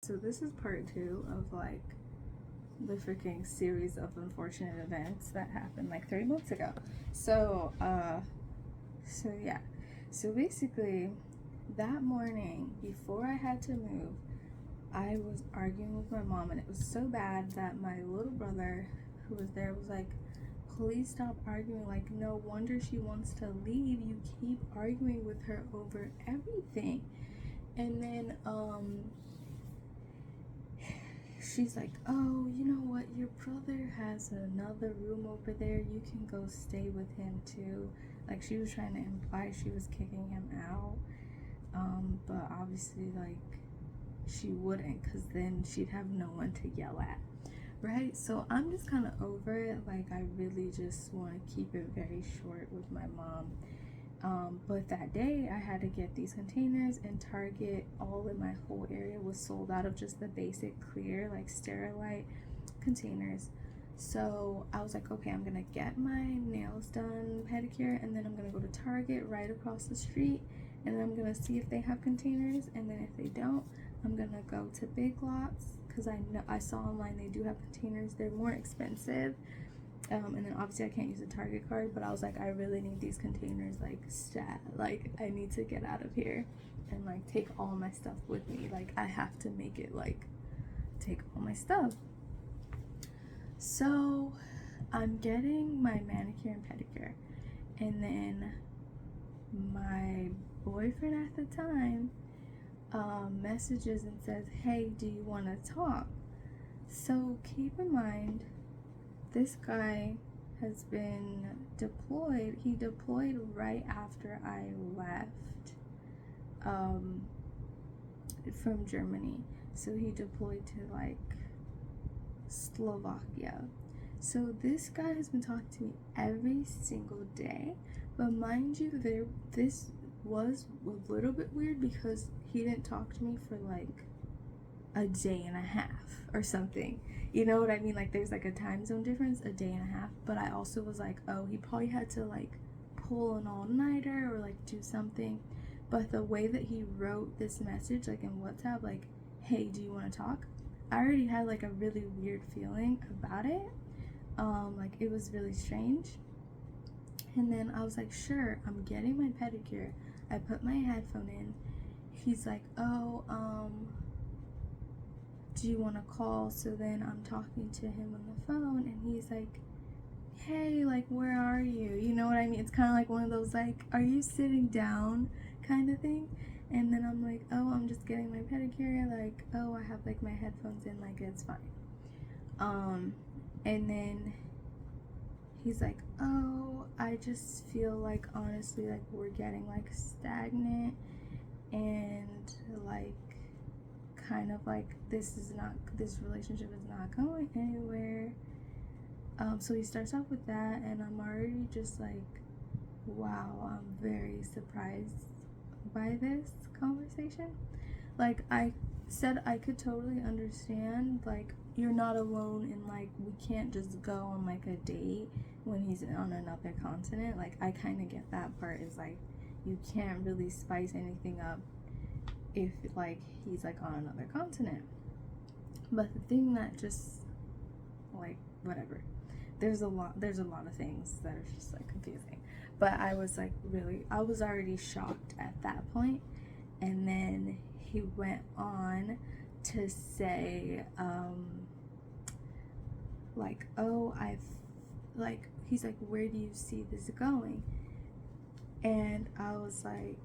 So this is part 2 of like the freaking series of unfortunate events that happened like 3 months ago. So yeah. So basically, that morning before I had to move, I was arguing with my mom, and it was so bad that my little brother who was there was like, please stop arguing. Like, no wonder she wants to leave. You keep arguing with her over everything. And then she's like, oh, you know what, your brother has another room over there, you can go stay with him too. Like, she was trying to imply she was kicking him out, but obviously, like, she wouldn't, because then she'd have no one to yell at, right? So I'm just kind of over it. Like, I really just want to keep it very short with my mom. But that day I had to get these containers, and Target, all in my whole area, was sold out of just the basic clear, like Sterilite containers. So I was like, okay, I'm gonna get my nails done, pedicure, and then I'm gonna go to Target right across the street, and then I'm gonna see if they have containers, and then if they don't, I'm gonna go to Big Lots, because I saw online they do have containers. They're more expensive. And then obviously I can't use a Target card, but I was like, I really need these containers, like, stat. Like, I need to get out of here and, like, take all my stuff with me. Like, I have to make it, like, take all my stuff. So I'm getting my manicure and pedicure, and then my boyfriend at the time messages and says, hey, do you want to talk? So keep in mind, this guy has been deployed. He deployed right after I left from Germany. So he deployed to like Slovakia. So this guy has been talking to me every single day. But mind you, this was a little bit weird because he didn't talk to me for like a day and a half or something. You know what I mean? Like, there's like a time zone difference, a day and a half. But I also was like, oh, he probably had to like pull an all-nighter or like do something. But the way that he wrote this message, like in WhatsApp, like, hey, do you want to talk? I already had like a really weird feeling about it. Like, it was really strange. And then I was like, sure, I'm getting my pedicure. I put my headphone in. He's like, oh, do you want to call? So then I'm talking to him on the phone, and he's like, hey, like, where are you? You know what I mean? It's kind of like one of those, like, are you sitting down kind of thing? And then I'm like, oh, I'm just getting my pedicure. Like, oh, I have like my headphones in, like, it's fine. And then he's like, oh, I just feel like, honestly, like, we're getting like stagnant, and like, kind of like, this relationship is not going anywhere. So he starts off with that, and I'm already just like, wow, I'm very surprised by this conversation. Like, I said I could totally understand, like, you're not alone, and like, we can't just go on like a date when he's on another continent. Like, I kind of get that part, is like, you can't really spice anything up if like he's like on another continent. But the thing that just, like, whatever, there's a lot of things that are just like confusing. But I was like, really, I was already shocked at that point. And then he went on to say, like, oh, he's like, where do you see this going? And I was like,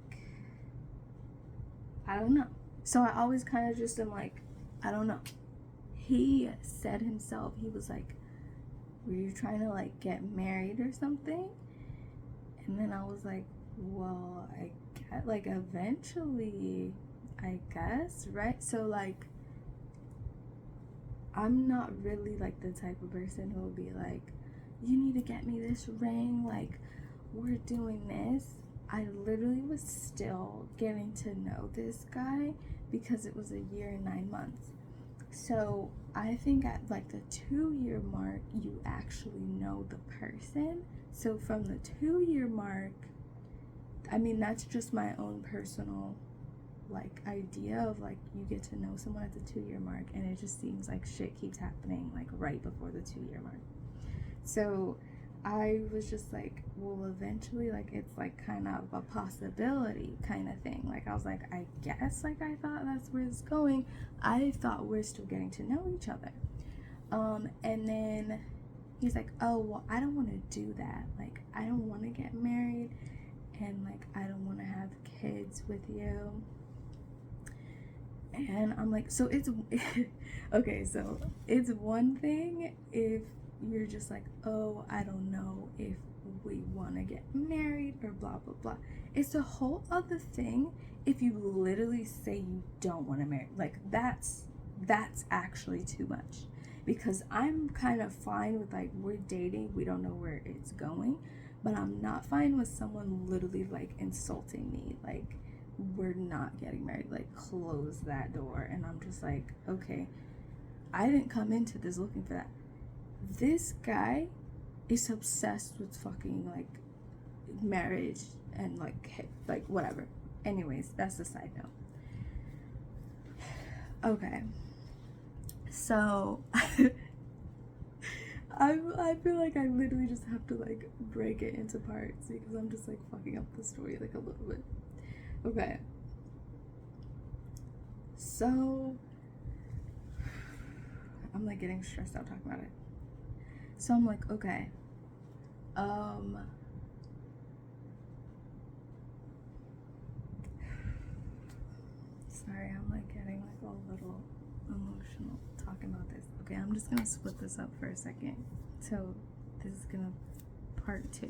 I don't know. So I always kind of just am like, I don't know. He said himself, he was like, were you trying to like get married or something? And then I was like, well, I get, like, eventually, I guess, right? So like, I'm not really like the type of person who will be like, you need to get me this ring, like, we're doing this. I literally was still getting to know this guy because it was a year and 9 months. So I think at like the 2-year mark, you actually know the person. So from the 2-year mark, I mean, that's just my own personal like idea of like you get to know someone at the 2-year mark, and it just seems like shit keeps happening like right before the 2-year mark. So I was just like, well, eventually, like, it's like kind of a possibility kind of thing. Like, I was like, I guess, like, I thought that's where it's going. I thought we're still getting to know each other. And then he's like, oh, well, I don't want to do that. Like, I don't want to get married, and like, I don't want to have kids with you. And I'm like, so it's okay, so it's one thing if you're just like, oh, I don't know if we want to get married or blah blah blah. It's a whole other thing if you literally say you don't want to marry. Like, that's actually too much, because I'm kind of fine with like, we're dating, we don't know where it's going, but I'm not fine with someone literally like insulting me, like, we're not getting married, like, close that door. And I'm just like, okay, I didn't come into this looking for that. This guy is obsessed with fucking like marriage and like whatever. Anyways, that's the side note. Okay, so I feel like I literally just have to like break it into parts, because I'm just like fucking up the story like a little bit. Okay, so I'm like getting stressed out talking about it. So I'm like, okay, sorry, I'm like getting like a little emotional talking about this. Okay, I'm just gonna split this up for a second. So this is gonna part 2.